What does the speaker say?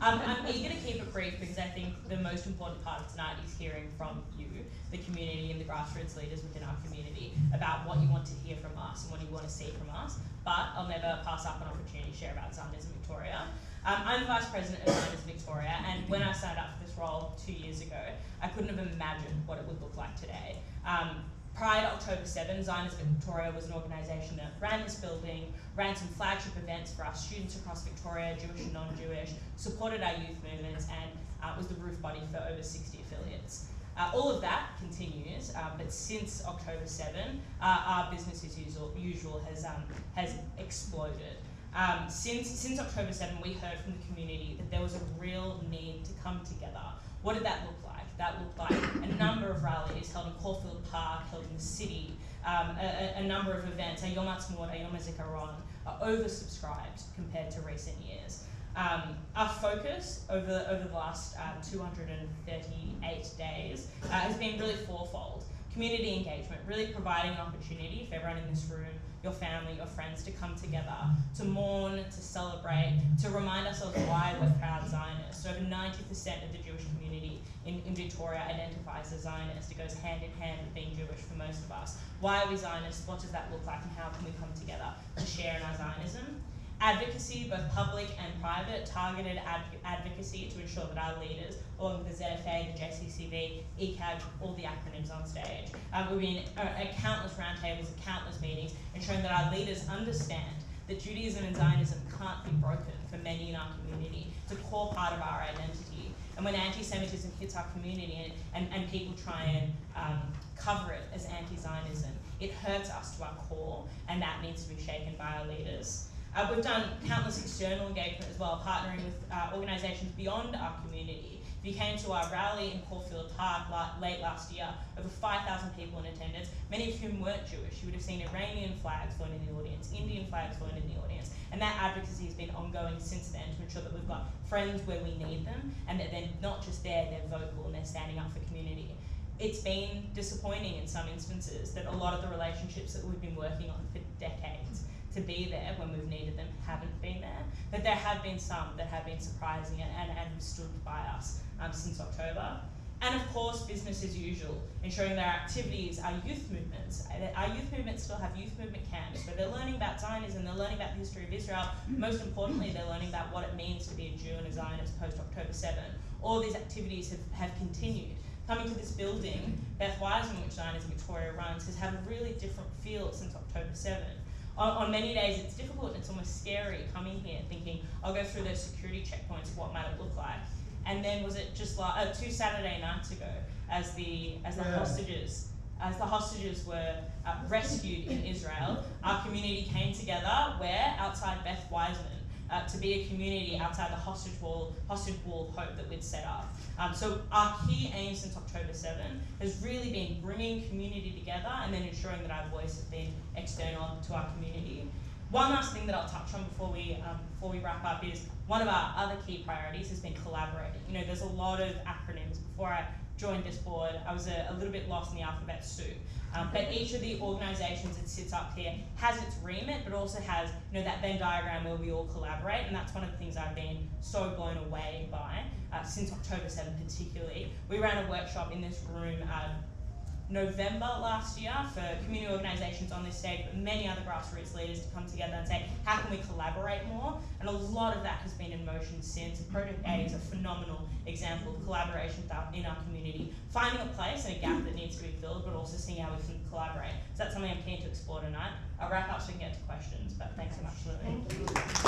I'm eager to keep it brief because I think the most important part of tonight is hearing from you, the community and the grassroots leaders within our community, about what you want to hear from us and what you want to see from us. But I'll never pass up an opportunity to share about Zionism Victoria. I'm the Vice President of Zionism Victoria, and when I signed up for this role 2 years ago, I couldn't have imagined what it would look like today. Prior to October 7, Zionism Victoria was an organisation that ran this building, ran some flagship events for our students across Victoria, Jewish and non-Jewish, supported our youth movements, and was the roof body for over 60 affiliates. All of that continues, but since October 7, our business as usual has exploded. Since October 7, we heard from the community that there was a real need to come together. What did that look like? That looked like a number of rallies held in Caulfield Park, held in the city, a number of events, Yom Ha'atzmaut, Yom HaZikaron, are oversubscribed compared to recent years. Our focus over the last 238 days has been really fourfold. Community engagement, really providing an opportunity for everyone in this room, your family, your friends to come together, to mourn, to celebrate, to remind ourselves why we're proud Zionists. So over 90% of the Jewish community in Victoria identifies as Zionist. It goes hand in hand with being Jewish for most of us. Why are we Zionists? What does that look like? And how can we come together to share in our Zionism? Advocacy, both public and private, targeted advocacy to ensure that our leaders, along with the ZFA, the JCCV, ECAG, all the acronyms on stage, we've been at countless roundtables, at countless meetings, ensuring that our leaders understand that Judaism and Zionism can't be broken for many in our community. It's a core part of our identity. And when anti-Semitism hits our community and people try and cover it as anti-Zionism, it hurts us to our core, and that needs to be shaken by our leaders. We've done countless external engagement as well, partnering with organisations beyond our community. If you came to our rally in Caulfield Park late last year, over 5,000 people in attendance, many of whom weren't Jewish. You would have seen Iranian flags flown in the audience, Indian flags flown in the audience, and that advocacy has been ongoing since then to ensure that we've got friends where we need them, and that they're not just there, they're vocal and they're standing up for community. It's been disappointing in some instances that a lot of the relationships that we've been working on for decades to be there when we've needed them haven't been there, but there have been some that have been surprising and have stood by us since October. And of course, business as usual, ensuring that our activities, our youth movements still have youth movement camps where they're learning about Zionism, they're learning about the history of Israel, most importantly, they're learning about what it means to be a Jew and a Zionist post-October 7. All these activities have continued. Coming to this building, Beth Wiseman, which Zionism Victoria runs, has had a really different feel since October 7. On many days it's difficult and it's almost scary coming here thinking, I'll go through those security checkpoints, what might it look like? And then was it just like 2 Saturday nights ago as the hostages were rescued in Israel, our community came together where outside Beth Wiseman to be a community outside the hostage wall of hope that we'd set up. So our key aim since October 7 has really been bringing community together and then ensuring that our voice has been external to our community. One last thing that I'll touch on before we wrap up is one of our other key priorities has been collaborating. You know, there's a lot of acronyms. Before I joined this board, I was a little bit lost in the alphabet soup. But each of the organisations that sits up here has its remit, but also has, you know, that Venn diagram where we all collaborate, and that's one of the things I've been so blown away by since October 7 particularly. We ran a workshop in this room November last year for community organisations on this stage, but many other grassroots leaders to come together and say, how can we collaborate more? And a lot of that has been in motion since. Project A is a phenomenal example of collaboration in our community, finding a place and a gap that needs to be filled, but also seeing how we can collaborate. So that's something I'm keen to explore tonight. I'll wrap up so we can get to questions, but thanks so much, Lily.